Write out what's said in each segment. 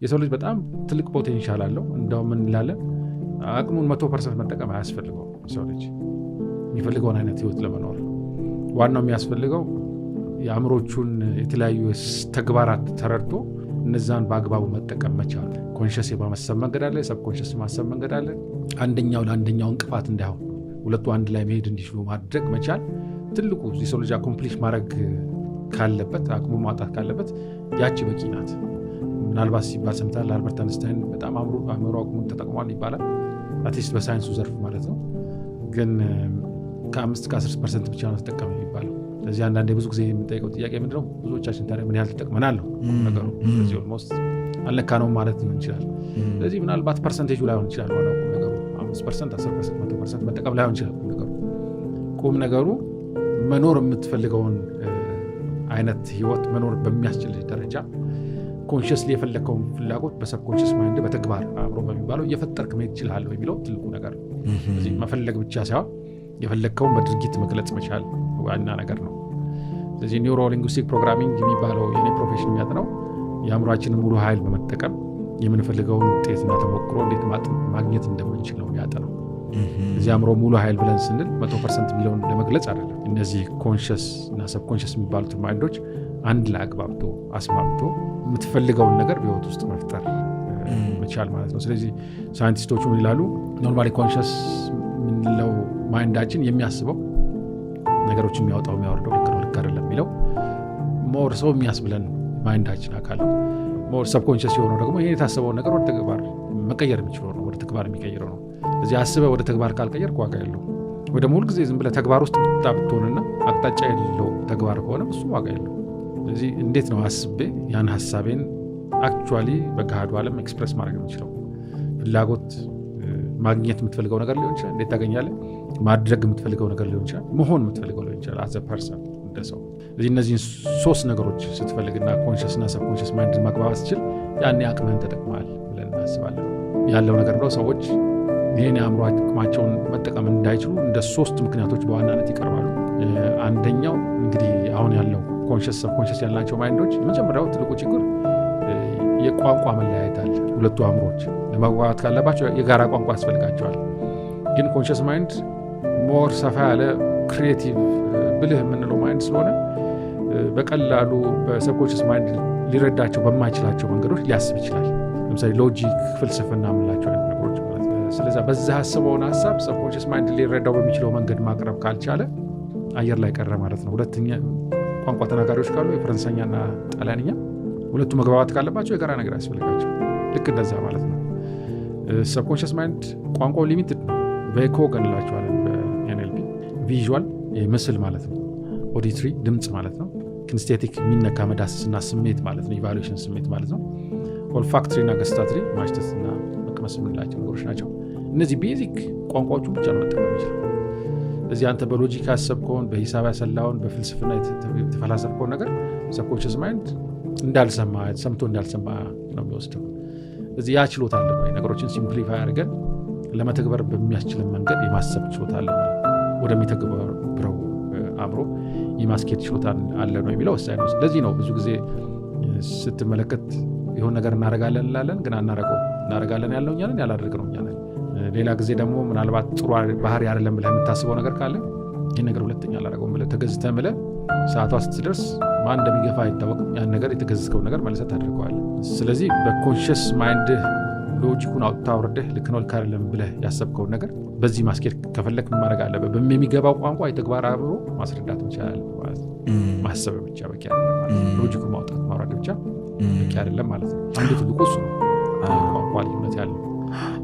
የሰው ልጅ በጣም ትልቅ ፖቴንሻል አለው። እንደውም ምን እንላለን አቅሙን 100% መጠቀም አያስፈልገው። ሰው ልጅ የሚፈልገውን አይነት ህይወት ለመኖር ዋናው የሚያስፈልገው የአእምሮቹን የተለያዩ ተግባራት ተረድቶ እነዛን በአግባቡ መጠቀም መቻል። ኮንሽስ የማሰብ መንገድ አለ፣ ሰብኮንሽስ የማሰብ መንገድ አለ። አንደኛው ለአንደኛው እንቅፋት እንዳይሆን ሁለቱ አንድ ላይ መሄድ እንዲችሉ ማድረግ መቻል ትልቁ የሰው ልጅ አኮምፕሊሽ ማድረግ ካለበት አቅሙ ማውጣት ካለበት ያቺ በቂ ናት። ምናልባት ሲባል ሰምታል አልበርት አንስታይን በጣም አእምሮ አቅሙን ተጠቅሟል ይባላል። አትሊስት በሳይንሱ ዘርፍ ማለት ነው። ግን ከ5-10% ብቻ ነው ተጠቀመ የሚባለው። ስለዚህ አንዳንዴ ብዙ ጊዜ የምንጠይቀው ጥያቄ ምንድነው ብዙዎቻችን ታዲያ ምን ያህል ተጠቅመናል ነው ነገሩ። ስለዚህ ኦልሞስት አልነካ ነው ማለት ሊሆን ይችላል። ስለዚህ ምናልባት ፐርሰንቴጁ ላይሆን ይችላል ዋናው ቁም ነገሩ 5%፣ 10%፣ 100% መጠቀም ላይሆን ይችላል ቁም ነገሩ። ቁም ነገሩ መኖር የምትፈልገውን አይነት ህይወት መኖር በሚያስችል ደረጃ ኮንሽስሊ የፈለግከውን ፍላጎት በሰብኮንሽስ ማይንድ በተግባር አብሮ በሚባለው እየፈጠርክ መሄድ ይችላል የሚለው ትልቁ ነገር ነው። ስለዚህ መፈለግ ብቻ ሳይሆን የፈለግከውን በድርጊት መግለጽ መቻል ዋና ነገር ነው። ስለዚህ ኒውሮ ሊንጉስቲክ ፕሮግራሚንግ የሚባለው የኔ ፕሮፌሽን የሚያጥነው የአእምሯችንን ሙሉ ኃይል በመጠቀም የምንፈልገውን ውጤትና ተሞክሮ እንዴት ማግኘት እንደምንችል ነው የሚያጠነው። እዚህ አእምሮ ሙሉ ኃይል ብለን ስንል 100% የሚለውን ለመግለጽ አይደለም። እነዚህ ኮንሽስ እና ሰብኮንሽስ የሚባሉት ማይንዶች አንድ ላይ አግባብቶ አስማምቶ የምትፈልገውን ነገር በህይወት ውስጥ መፍጠር መቻል ማለት ነው። ስለዚህ ሳይንቲስቶቹ ምን ይላሉ? ኖርማሊ ኮንሽስ የምንለው ማይንዳችን የሚያስበው ነገሮች የሚያወጣው የሚያወርደው ልክ ነው ልክ አይደለም የሚለው ሞር ሰው የሚያስብለን ማይንዳችን አካል ነው። ሞር ሰብኮንሽስ የሆነው ደግሞ ይሄ የታሰበውን ነገር ወደ ተግባር መቀየር የሚችለው ነው፣ ወደ ተግባር የሚቀይረው ነው። ስለዚህ አስበህ ወደ ተግባር ካልቀየር ዋጋ የለው። ወደ ሙሉ ጊዜ ዝም ብለህ ተግባር ውስጥ ብትሆንና አቅጣጫ የሌለው ተግባር ከሆነ እሱ ዋጋ የለው። ስለዚህ እንዴት ነው አስቤ ያን ሀሳቤን አክቹዋሊ በገሃዱ ዓለም ኤክስፕሬስ ማድረግ የምችለው? ፍላጎት ማግኘት የምትፈልገው ነገር ሊሆን ይችላል። እንዴት ታገኛለህ? ማድረግ የምትፈልገው ነገር ሊሆን ይችላል። መሆን የምትፈልገው ሊሆን ይችላል አዘ ፐርሰን እንደ ሰው። ስለዚህ እነዚህን 3 ነገሮች ስትፈልግና ኮንሽስና ሰብኮንሽስ ማይንድን ማግባባት ስትችል ያኔ አቅምህን ተጠቅመሃል ብለን እናስባለን። ያለው ነገር ነው ሰዎች ይህን የአእምሮ አቅማቸውን መጠቀም እንዳይችሉ እንደ 3 ምክንያቶች በዋናነት ይቀርባሉ። አንደኛው እንግዲህ አሁን ያለው ኮንሽስ ሰብኮንሽስ ያላቸው ማይንዶች የመጀመሪያው ትልቁ ችግር የቋንቋ መለያየት አለ። ሁለቱ አእምሮች ለመግባባት ካለባቸው የጋራ ቋንቋ ያስፈልጋቸዋል። ግን ኮንሽስ ማይንድ ሞር ሰፋ ያለ ክሪኤቲቭ ብልህ የምንለው ማይንድ ስለሆነ በቀላሉ በሰብኮንሽስ ማይንድ ሊረዳቸው በማይችላቸው መንገዶች ሊያስብ ይችላል። ለምሳሌ ሎጂክ፣ ፍልስፍና የምንላቸው አይነት ነገሮች ማለት ነው። ስለዚህ በዛ ያስበውን ሀሳብ ሰብኮንሽስ ማይንድ ሊረዳው በሚችለው መንገድ ማቅረብ ካልቻለ አየር ላይ ቀረ ማለት ነው። ሁለተኛ ቋንቋ ተናጋሪዎች ካሉ የፈረንሳይኛና ጣሊያንኛ ሁለቱ መግባባት ካለባቸው የጋራ ነገር ያስፈልጋቸው። ልክ እንደዛ ማለት ነው። ሰብኮንሽስ ማይንድ ቋንቋው ሊሚትድ ነው። በኮግ እንላቸዋለን በኤንኤልፒ። ቪዥዋል ምስል ማለት ነው። ኦዲትሪ ድምፅ ማለት ነው። ኪንስቴቲክ የሚነካ መዳሰስና ስሜት ማለት ነው። ኢቫሉዌሽን ስሜት ማለት ነው። ኦልፋክትሪ እና ገስታትሪ ማሽተትና መቅመስ የምንላቸው ነገሮች ናቸው። እነዚህ ቤዚክ ቋንቋዎቹ ብቻ ነው መጠቀም ይችላል። እዚህ አንተ በሎጂክ ያሰብከውን፣ በሂሳብ ያሰላውን፣ በፍልስፍና የተፈላሰብከውን ነገር ሰብኮንሽስ ማይንድ እንዳልሰማ ሰምቶ እንዳልሰማ ነው የሚወስደው። እዚህ ያ ችሎታ አለ ወይ ነገሮችን ሲምፕሊፋይ አድርገን ለመተግበር በሚያስችልን መንገድ የማሰብ ችሎታ አለ ወይ፣ ወደሚተግበረው አእምሮ የማስኬድ ችሎታ አለ ነው የሚለው ወሳኝ ነው። ስለዚህ ነው ብዙ ጊዜ ስትመለከት የሆነ ነገር እናደርጋለን እንላለን፣ ግን እናደርጋለን ያለው እኛ ነን፣ ያላደረግነው እኛ ነን። ሌላ ጊዜ ደግሞ ምናልባት ጥሩ ባህሪ አይደለም ብለህ የምታስበው ነገር ካለ ይህን ነገር ሁለተኛ አላደረገውም ብለህ ተገዝተህ ብለህ ሰዓቷ ስትደርስ ማን እንደሚገፋ አይታወቅም። ያን ነገር የተገዝከውን ነገር መልሰህ ታደርገዋለህ። ስለዚህ በኮንሽስ ማይንድህ ሎጂኩን አውጥተህ አውርደህ ልክ ነው ልክ አይደለም ብለህ ያሰብከውን ነገር በዚህ ማስኬድ ከፈለክ ማድረግ አለብህ። በሚገባው ቋንቋ የተግባር አብሮ ማስረዳት መቻል አለብህ ማለት ነው። ማሰብ ብቻ በቂ አይደለም ማለት ነው። ሎጂኩን ማውጣት ማውረድ ብቻ በቂ አይደለም ማለት ነው። አንዱ ትልቁ እሱ ነው። ቋንቋ ልዩነት ያለው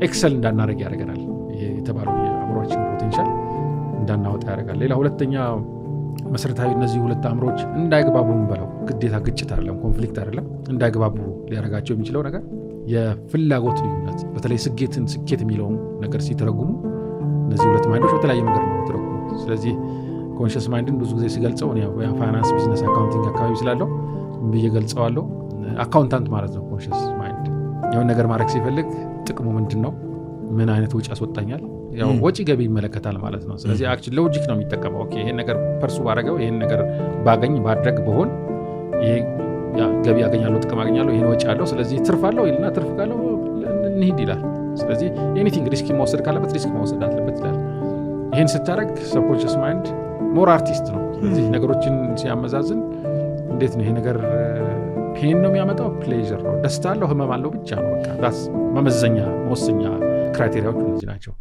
ኤክሰል እንዳናደርግ ያደርገናል። ይሄ የተባለው የአእምሮአችን ፖቴንሻል እንዳናወጣ ያደርጋል። ሌላ ሁለተኛ መሰረታዊ እነዚህ ሁለት አእምሮች እንዳይግባቡ በለው ግዴታ ግጭት አይደለም፣ ኮንፍሊክት አይደለም። እንዳይግባቡ ሊያደርጋቸው የሚችለው ነገር የፍላጎት ልዩነት። በተለይ ስኬት የሚለውን ነገር ሲተረጉሙ እነዚህ ሁለት ማይንዶች በተለያየ መንገድ ነው የተረጉሙት። ስለዚህ ኮንሽስ ማይንድን ብዙ ጊዜ ሲገልጸው ፋይናንስ፣ ቢዝነስ፣ አካውንቲንግ አካባቢ ስላለው ብዬ ገልጸዋለሁ። አካውንታንት ማለት ነው ኮንሽስ ማይንድ። የሆነ ነገር ማድረግ ሲፈልግ ጥቅሙ ምንድን ነው፣ ምን አይነት ወጪ ያስወጣኛል፣ ያው ወጪ ገቢ ይመለከታል ማለት ነው። ስለዚህ አክቹዋሊ ሎጂክ ነው የሚጠቀመው። ኦኬ ይሄን ነገር ፐርሱ ባረገው፣ ይሄን ነገር ባገኝ ባድረግ በሆን ይሄ ገቢ ያገኛለሁ፣ ጥቅም አገኛለሁ፣ ይሄን ወጪ አለው፣ ስለዚህ ትርፍ አለው ይልና ትርፍ ካለው እንሂድ ይላል። ስለዚህ ኤኒቲንግ ሪስክ መውሰድ ካለበት ሪስክ መውሰድ አለበት ይላል። ይህን ስታደርግ ሰብኮንሽስ ማይንድ ሞር አርቲስት ነው። ስለዚህ ነገሮችን ሲያመዛዝን እንዴት ነው ይሄ ነገር ፔን ነው የሚያመጣው፣ ፕሌዥር ነው፣ ደስታ አለው፣ ህመም አለው ብቻ ነው። በቃ መመዘኛ መወሰኛ ክራይቴሪያዎች እነዚህ ናቸው።